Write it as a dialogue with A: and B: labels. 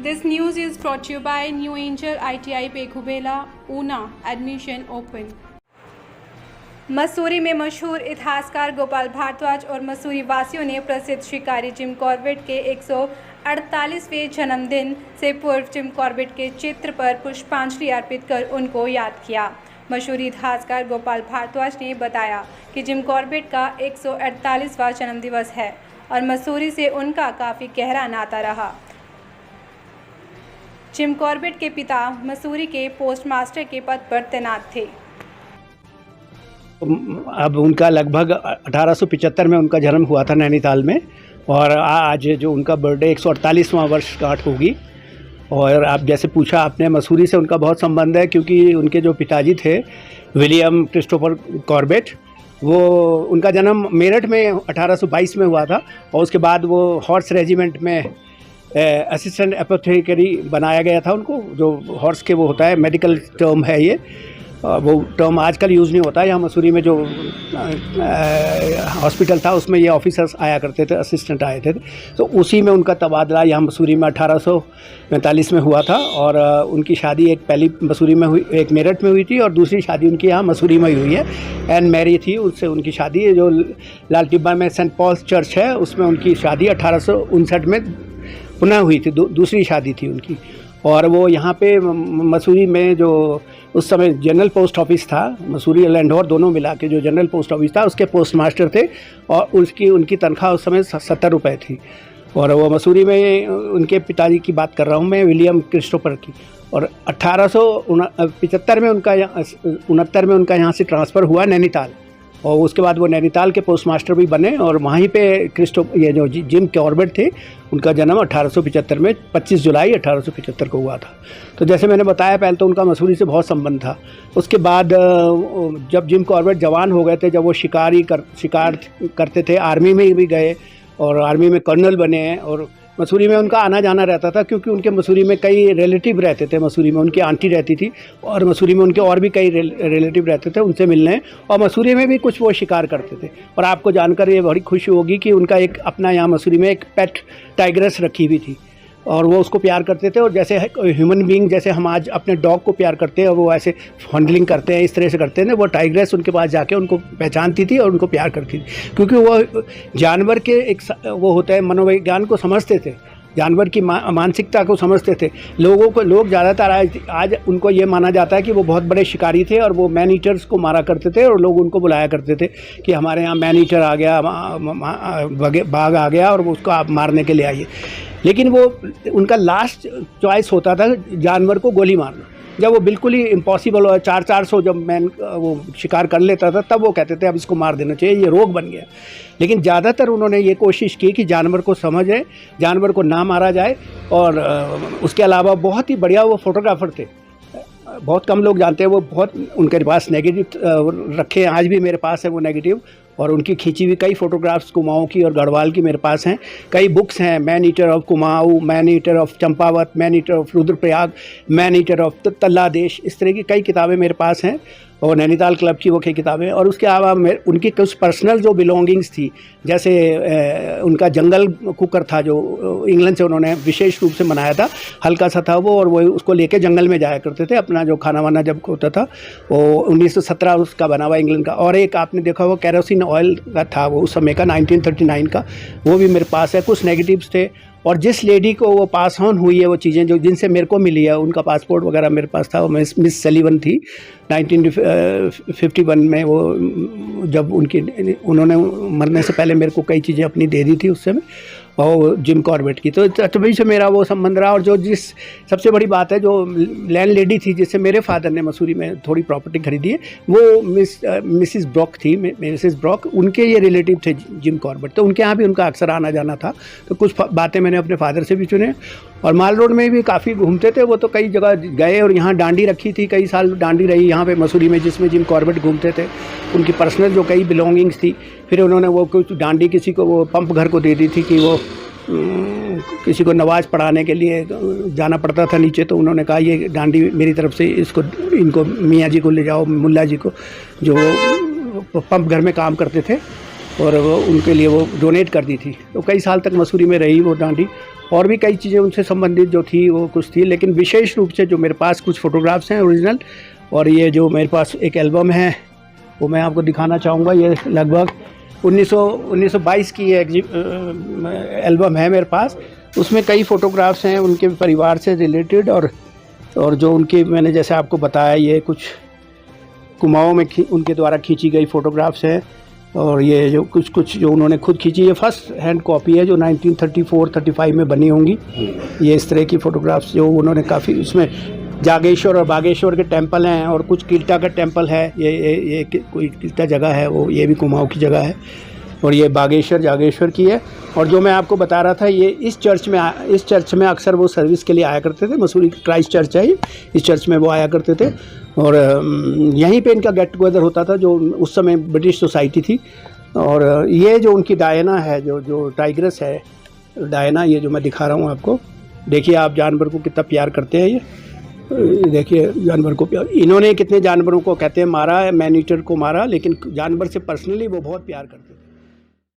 A: This news is brought to you by New Angel ITI Pekhubela, Una, admission open. Mussoorie में मशहूर इतिहासकार गोपाल भारद्वाज और मसूरी वासियों ने प्रसिद्ध शिकारी जिम कॉर्बेट के 148वें जन्मदिन से पूर्व जिम कॉर्बेट के चित्र पर पुष्पांजलि अर्पित कर उनको याद किया। मशहूर इतिहासकार गोपाल भारद्वाज ने बताया कि जिम कॉर्बेट का 148वां जन्मदिवस है और मसूरी से उनका काफ़ी गहरा नाता रहा। जिम कॉर्बेट के पिता मसूरी के पोस्टमास्टर के पद पर तैनात थे।
B: अब उनका लगभग 1875 में उनका जन्म हुआ था नैनीताल में, और आज जो उनका बर्थडे 148वां वर्ष गांठ होगी। और आप जैसे पूछा आपने, मसूरी से उनका बहुत संबंध है, क्योंकि उनके जो पिताजी थे विलियम क्रिस्टोफर कॉर्बेट, वो उनका जन्म मेरठ में 1822 में हुआ था, और उसके बाद वो हॉर्स रेजिमेंट में असिस्टेंट एपोथेकेरी बनाया गया था उनको। जो हॉर्स के वो होता है, मेडिकल टर्म है ये, वो टर्म आजकल यूज़ नहीं होता है। यहाँ मसूरी में जो हॉस्पिटल था उसमें ये ऑफिसर्स आया करते थे, असिस्टेंट आए थे, तो उसी में उनका तबादला यहाँ मसूरी में 1845 में हुआ था। और उनकी शादी एक पहली मसूरी में हुई, एक मेरठ में हुई थी, और दूसरी शादी उनकी यहाँ मसूरी में हुई है। एन मैरी थी, उससे उनकी शादी जो लाल टिब्बा में सेंट पॉल्स चर्च है उसमें उनकी शादी 1859 में पुनः हुई थी, दूसरी शादी थी उनकी। और वो यहाँ पे मसूरी में जो उस समय जनरल पोस्ट ऑफिस था, मसूरी और लैंडोर दोनों मिला के जो जनरल पोस्ट ऑफिस था उसके पोस्ट मास्टर थे, और उनकी तनख्वाह उस समय 70 रुपये थी। और वो मसूरी में उनके पिताजी की बात कर रहा हूँ मैं, विलियम क्रिस्टोफर की। और 1875 में उनका 69 में उनका यहाँ से ट्रांसफ़र हुआ नैनीताल, और उसके बाद वो नैनीताल के पोस्ट मास्टर भी बने। और वहीं पे ये जो जिम कॉर्बेट थे, उनका जन्म 1875 में 25 जुलाई 1875 को हुआ था। तो जैसे मैंने बताया, पहले तो उनका मसूरी से बहुत संबंध था। उसके बाद जब जिम कॉर्बेट जवान हो गए थे, जब वो शिकार करते थे, आर्मी में भी गए और आर्मी में कर्नल बने हैं। और मसूरी में उनका आना जाना रहता था, क्योंकि उनके मसूरी में कई रिलेटिव रहते थे। मसूरी में उनकी आंटी रहती थी, और मसूरी में उनके और भी कई रिलेटिव रहते थे, उनसे मिलने। और मसूरी में भी कुछ वो शिकार करते थे। और आपको जानकर ये बड़ी खुशी होगी कि उनका एक अपना यहाँ मसूरी में एक पेट टाइग्रेस रखी हुई थी, और वो उसको प्यार करते थे। और जैसे ह्यूमन बीइंग, जैसे हम आज अपने डॉग को प्यार करते हैं और वो ऐसे फंडलिंग करते हैं, इस तरह से करते हैं, वो टाइग्रेस उनके पास जाके उनको पहचानती थी और उनको प्यार करती थी, क्योंकि वो जानवर के एक वो होता है, मनोविज्ञान को समझते थे, जानवर की मानसिकता को समझते थे। लोग ज़्यादातर आज उनको ये माना जाता है कि वो बहुत बड़े शिकारी थे, और वो मैन ईटर्स को मारा करते थे, और लोग उनको बुलाया करते थे कि हमारे यहाँ मैन ईटर आ गया, बाघ आ गया, और उसको आप मारने के लिए आइए। लेकिन वो उनका लास्ट चॉइस होता था जानवर को गोली मारना। जब वो बिल्कुल ही इम्पॉसिबल हो, 400 जब मैन वो शिकार कर लेता था, तब वो कहते थे अब इसको मार देना चाहिए, ये रोग बन गया। लेकिन ज़्यादातर उन्होंने ये कोशिश की कि जानवर को समझे, जानवर को ना मारा जाए। और उसके अलावा बहुत ही बढ़िया वो फोटोग्राफर थे, बहुत कम लोग जानते हैं। वो बहुत उनके पास नेगेटिव रखे हैं, आज भी मेरे पास है वो नेगेटिव, और उनकी खींची हुई कई फोटोग्राफ्स कुमाऊँ की और गढ़वाल की मेरे पास हैं। कई बुक्स हैं, man eater of Kumaon, man eater of Champawat, man eater of Rudraprayag, man eater of Talladesh, इस तरह की कई किताबें मेरे पास हैं, और नैनीताल क्लब की वो कई किताबें। और उसके अलावा उनकी कुछ पर्सनल जो बिलोंगिंग्स थी, जैसे उनका जंगल कुकर था जो इंग्लैंड से उन्होंने विशेष रूप से बनाया था, हल्का सा था वो, और वो उसको लेके जंगल में जाया करते थे। अपना जो खाना वाना जब होता था, वो 1917 उसका बना हुआ इंग्लैंड का। और एक आपने देखा हुआ केरोसिन ऑयल का था, वो उस समय का 1939 का, वो भी मेरे पास है। कुछ नेगेटिव्स थे। और जिस लेडी को वो पास ऑन हुई है वो चीज़ें जो जिनसे मेरे को मिली है, उनका पासपोर्ट वगैरह मेरे पास था, वो मिस सलीवन थी। 1951 में वो जब उन्होंने मरने से पहले मेरे को कई चीज़ें अपनी दे दी थी उस समय, और जिम कॉर्बेट की। तो तभी से मेरा वो संबंध रहा। और जो जिस सबसे बड़ी बात है, जो लैंड लेडी थी जिससे मेरे फादर ने मसूरी में थोड़ी प्रॉपर्टी खरीदी है, वो मिसिस ब्रॉक थी, मिसिस ब्रॉक। उनके ये रिलेटिव थे जिम कॉर्बेट, तो उनके यहाँ भी उनका अक्सर आना जाना था। तो कुछ बातें मैंने अपने फादर से भी सुने। और माल रोड में भी काफ़ी घूमते थे वो, तो कई जगह गए। और यहाँ डांडी रखी थी, कई साल डांडी रही यहाँ पे मसूरी में, जिसमें जिम कॉर्बेट घूमते थे। उनकी पर्सनल जो कई बिलोंगिंग्स थी, फिर उन्होंने वो कुछ डांडी किसी को वो पंप घर को दे दी थी कि वो किसी को नमाज पढ़ाने के लिए जाना पड़ता था नीचे, तो उन्होंने कहा ये डांडी मेरी तरफ से इनको मियाँ जी को ले जाओ, मुल्ला जी को, जो पंप घर में काम करते थे। और वो उनके लिए वो डोनेट कर दी थी। तो कई साल तक मसूरी में रही वो डांडी। और भी कई चीज़ें उनसे संबंधित जो थी वो कुछ थी, लेकिन विशेष रूप से जो मेरे पास कुछ फ़ोटोग्राफ्स हैं ओरिजिनल, और ये जो मेरे पास एक एल्बम है वो मैं आपको दिखाना चाहूँगा। ये लगभग 1922 की ये एल्बम है मेरे पास। उसमें कई फ़ोटोग्राफ्स हैं उनके परिवार से रिलेटेड, और जो उनके मैंने जैसे आपको बताया ये कुछ कुमाऊँ में उनके द्वारा खींची गई फ़ोटोग्राफ्स हैं। और ये जो कुछ जो उन्होंने खुद खींची, ये फर्स्ट हैंड कॉपी है जो 1934-35 में बनी होंगी। ये इस तरह की फ़ोटोग्राफ्स जो उन्होंने काफ़ी, इसमें जागेश्वर और बागेश्वर के टेंपल हैं, और कुछ किल्टा का टेंपल है। ये कोई किल्टा जगह है, वो ये भी कुमाऊँ की जगह है। और ये बागेश्वर जागेश्वर की है। और जो मैं आपको बता रहा था, ये इस चर्च में अक्सर वो सर्विस के लिए आया करते थे। मसूरी क्राइस्ट चर्च है, इस चर्च में वो आया करते थे। और यहीं पे इनका गेट टुगेदर होता था, जो उस समय ब्रिटिश सोसाइटी थी। और ये जो उनकी डायना है, जो टाइग्रेस है डायना, ये जो मैं दिखा रहा हूँ आपको, देखिए आप जानवर को कितना प्यार करते हैं। ये देखिए जानवर को प्यार, इन्होंने कितने जानवरों को कहते हैं मारा है, मैनीटर को मारा, लेकिन जानवर से पर्सनली वो बहुत प्यार करते थे।